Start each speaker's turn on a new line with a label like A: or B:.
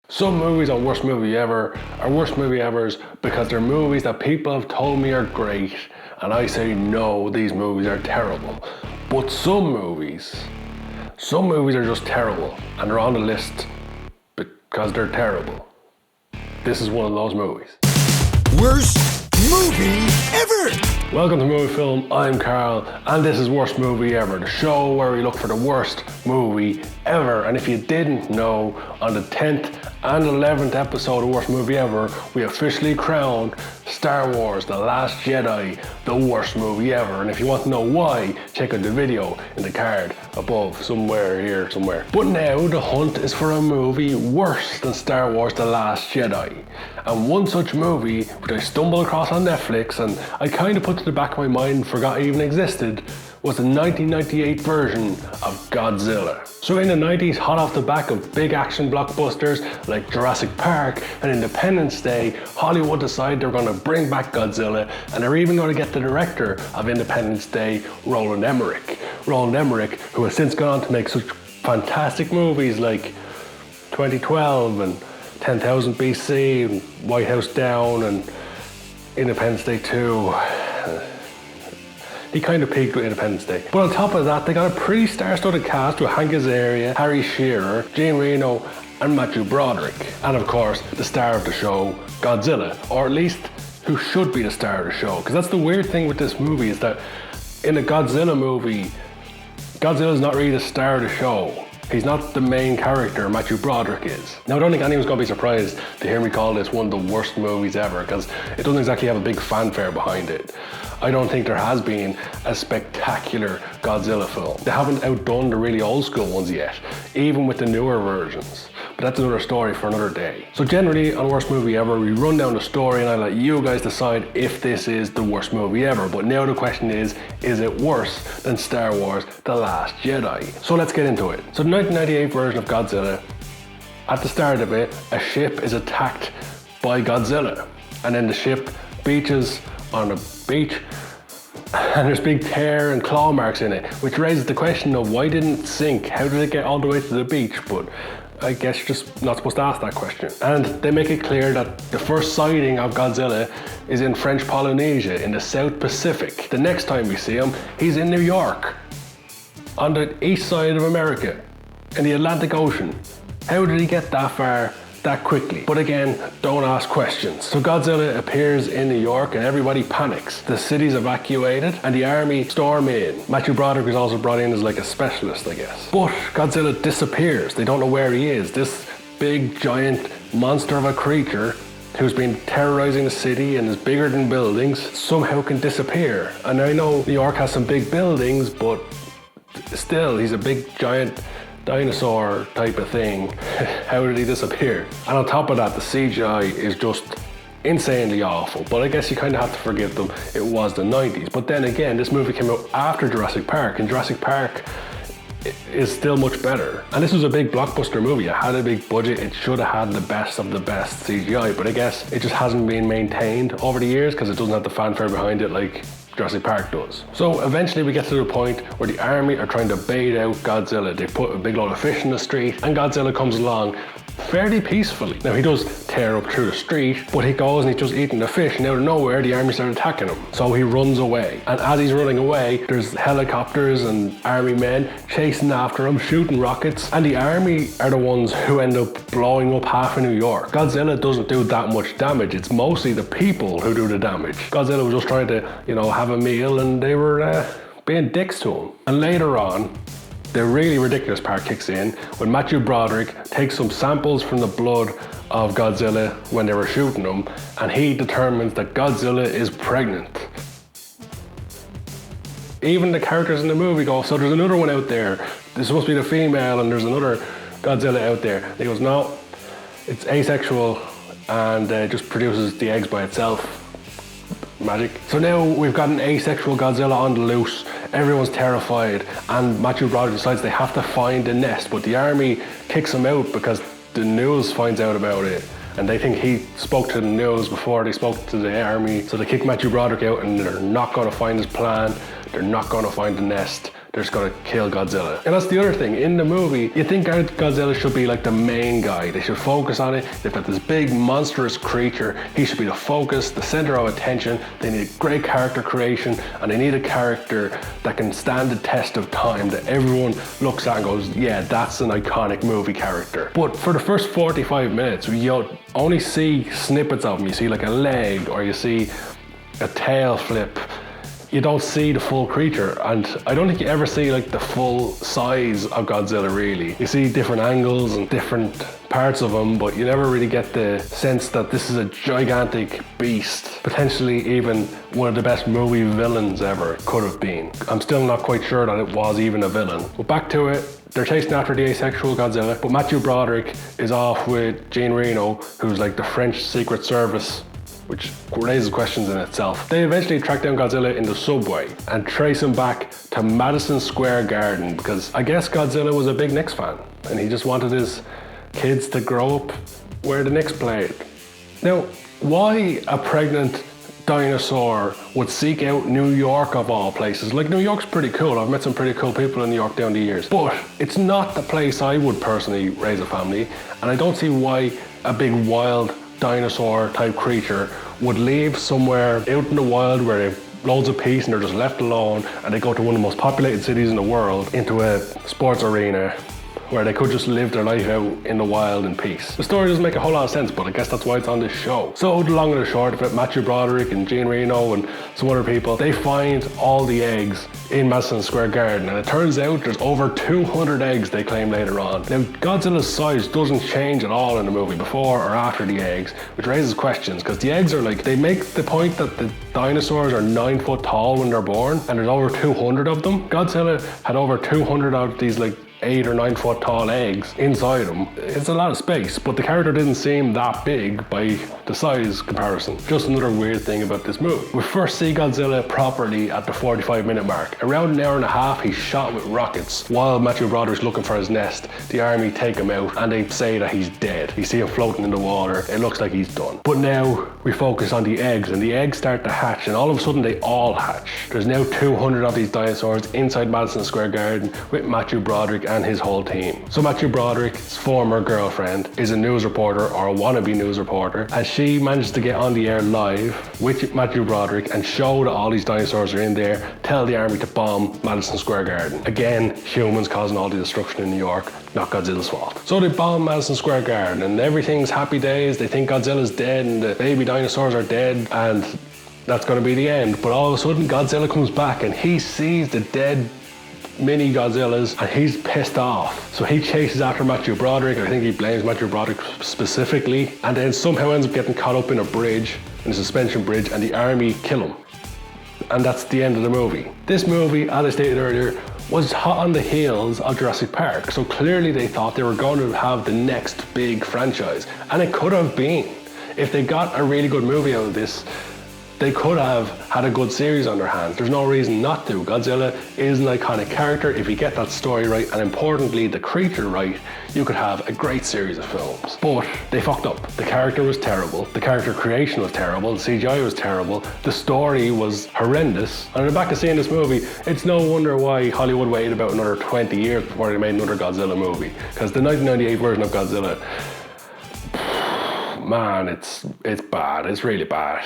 A: Some movies are worst movie ever are worst movie evers because they're movies that people have told me are great, and I say no, these movies are terrible. But some movies are just terrible, and they're on the list because they're terrible. This is one of those movies.
B: Worst movie ever!
A: Welcome to Movie Film, I'm Carl, and this is Worst Movie Ever, the show where we look for the worst movie ever. And if you didn't know, on the 10th and 11th episode of Worst Movie Ever, we officially crowned Star Wars The Last Jedi the worst movie ever. And if you want to know why, check out the video in the card above, somewhere here, somewhere. But now the hunt is for a movie worse than Star Wars The Last Jedi. And one such movie, which I stumbled across on Netflix and I kind of put to the back of my mind and forgot it even existed, was the 1998 version of Godzilla. So in the 90s, hot off the back of big action blockbusters like Jurassic Park and Independence Day, Hollywood decided they were going to bring back Godzilla, and they're even going to get the director of Independence Day, Roland Emmerich. Roland Emmerich, who has since gone on to make such fantastic movies like 2012 and 10,000 BC and White House Down and Independence Day 2. He kind of peaked with Independence Day. But on top of that, they got a pretty star-studded cast with Hank Azaria, Harry Shearer, Reno, and Matthew Broderick. And of course, the star of the show, Godzilla. Or at least, who should be the star of the show. Because that's the weird thing with this movie, is that in a Godzilla movie, Godzilla's not really the star of the show. He's not the main character, Matthew Broderick is. Now, I don't think anyone's going to be surprised to hear me call this one of the worst movies ever, because it doesn't exactly have a big fanfare behind it. I don't think there has been a spectacular Godzilla film. They haven't outdone the really old school ones yet, even with the newer versions. But that's another story for another day. So generally, on Worst Movie Ever, we run down the story and I let you guys decide if this is the worst movie ever. But now the question is it worse than Star Wars The Last Jedi? So let's get into it. So the 1998 version of Godzilla, at the start of it, a ship is attacked by Godzilla. And then the ship beaches on a beach, and there's big tear and claw marks in it, which raises the question of why didn't it sink? How did it get all the way to the beach? But I guess you're just not supposed to ask that question. And they make it clear that the first sighting of Godzilla is in French Polynesia in the South Pacific. The next time we see him, he's in New York, on the east side of America, in the Atlantic Ocean. How did he get that far that quickly? But again, don't ask questions. So Godzilla appears in New York and everybody panics. The city's evacuated and the army storm in. Matthew Broderick is also brought in as like a specialist, I guess. But Godzilla disappears. They don't know where he is. This big giant monster of a creature who's been terrorizing the city and is bigger than buildings somehow can disappear. And I know New York has some big buildings, but still, he's a big giant dinosaur type of thing. How did he disappear? And on top of that, the CGI is just insanely awful, but I guess you kind of have to forgive them. It was the 90s. But then again, this movie came out after Jurassic Park, and Jurassic Park is still much better. And this was a big blockbuster movie. It had a big budget. It should have had the best of the best CGI, but I guess it just hasn't been maintained over the years because it doesn't have the fanfare behind it like Jurassic Park does. So eventually we get to the point where the army are trying to bait out Godzilla. They put a big load of fish in the street and Godzilla comes along fairly peacefully. Now he does tear up through the street, but he goes and he's just eating the fish, and out of nowhere the army start attacking him. So he runs away, and as he's running away, there's helicopters and army men chasing after him, shooting rockets, and the army are the ones who end up blowing up half of New York. Godzilla doesn't do that much damage. It's mostly the people who do the damage. Godzilla was just trying to, have a meal, and they were being dicks to him. And later on, the really ridiculous part kicks in when Matthew Broderick takes some samples from the blood of Godzilla when they were shooting him, and he determines that Godzilla is pregnant. Even the characters in the movie go, so there's another one out there. This supposed to be the female, and there's another Godzilla out there. And he goes, no, it's asexual, and just produces the eggs by itself. Magic. So now we've got an asexual Godzilla on the loose. Everyone's terrified, and Matthew Broderick decides they have to find a nest, but the army kicks him out because the news finds out about it, and they think he spoke to the news before they spoke to the army. So they kick Matthew Broderick out, and they're not going to find his plan. They're not going to find the nest. they're just gonna kill Godzilla. And that's the other thing, in the movie, you think Godzilla should be like the main guy. They should focus on it. They've got this big monstrous creature. He should be the focus, the center of attention. They need great character creation, and they need a character that can stand the test of time, that everyone looks at and goes, yeah, that's an iconic movie character. But for the first 45 minutes, you only see snippets of him. You see like a leg, or you see a tail flip. You don't see the full creature, and I don't think you ever see like the full size of Godzilla really. You see different angles and different parts of him, but you never really get the sense that this is a gigantic beast, potentially even one of the best movie villains ever could have been. I'm still not quite sure that it was even a villain. But back to it, they're chasing after the asexual Godzilla, but Matthew Broderick is off with Jean Reno, who's like the French Secret Service, which raises questions in itself. They eventually track down Godzilla in the subway and trace him back to Madison Square Garden, because I guess Godzilla was a big Knicks fan and he just wanted his kids to grow up where the Knicks played. Now, why a pregnant dinosaur would seek out New York of all places? Like, New York's pretty cool. I've met some pretty cool people in New York down the years, but it's not the place I would personally raise a family, and I don't see why a big wild dinosaur type creature would leave somewhere out in the wild where they've loads of peace and they're just left alone, and they go to one of the most populated cities in the world into a sports arena where they could just live their life out in the wild in peace. The story doesn't make a whole lot of sense, but I guess that's why it's on this show. So the long and the short of it, Matthew Broderick and Jean Reno and some other people, they find all the eggs in Madison Square Garden, and it turns out there's over 200 eggs, they claim later on. Now, Godzilla's size doesn't change at all in the movie before or after the eggs, which raises questions, because the eggs are like, they make the point that the dinosaurs are 9 foot tall when they're born, and there's over 200 of them. Godzilla had over 200 of these like 8 or 9 foot tall eggs inside him. It's a lot of space, but the character didn't seem that big by the size comparison. Just another weird thing about this movie. We first see Godzilla properly at the 45-minute mark. Around an hour and a half, he's shot with rockets. While Matthew Broderick's looking for his nest, the army take him out and they say that he's dead. You see him floating in the water. It looks like he's done. But now we focus on the eggs, and the eggs start to hatch, and all of a sudden they all hatch. There's now 200 of these dinosaurs inside Madison Square Garden with Matthew Broderick and his whole team. So Matthew Broderick's former girlfriend is a news reporter, or a wannabe news reporter, and she managed to get on the air live with Matthew Broderick and show that all these dinosaurs are in there, tell the army to bomb Madison Square Garden. Again, humans causing all the destruction in New York, not Godzilla's fault. So they bomb Madison Square Garden and everything's happy days. They think Godzilla's dead and the baby dinosaurs are dead, and that's going to be the end. But all of a sudden Godzilla comes back and he sees the dead mini Godzillas and he's pissed off. So he chases after Matthew Broderick. I think he blames Matthew Broderick specifically, and then somehow ends up getting caught up in a bridge, in a suspension bridge, and the army kill him. And that's the end of the movie. This movie, as I stated earlier, was hot on the heels of Jurassic Park. So clearly they thought they were going to have the next big franchise. And it could have been. If they got a really good movie out of this, they could have had a good series on their hands. There's no reason not to. Godzilla is an iconic character. If you get that story right, and importantly the creature right, you could have a great series of films. But they fucked up. The character was terrible. The character creation was terrible. The CGI was terrible. The story was horrendous. And in the back of seeing this movie, it's no wonder why Hollywood waited about another 20 years before they made another Godzilla movie. Because the 1998 version of Godzilla, man, it's bad. It's really bad.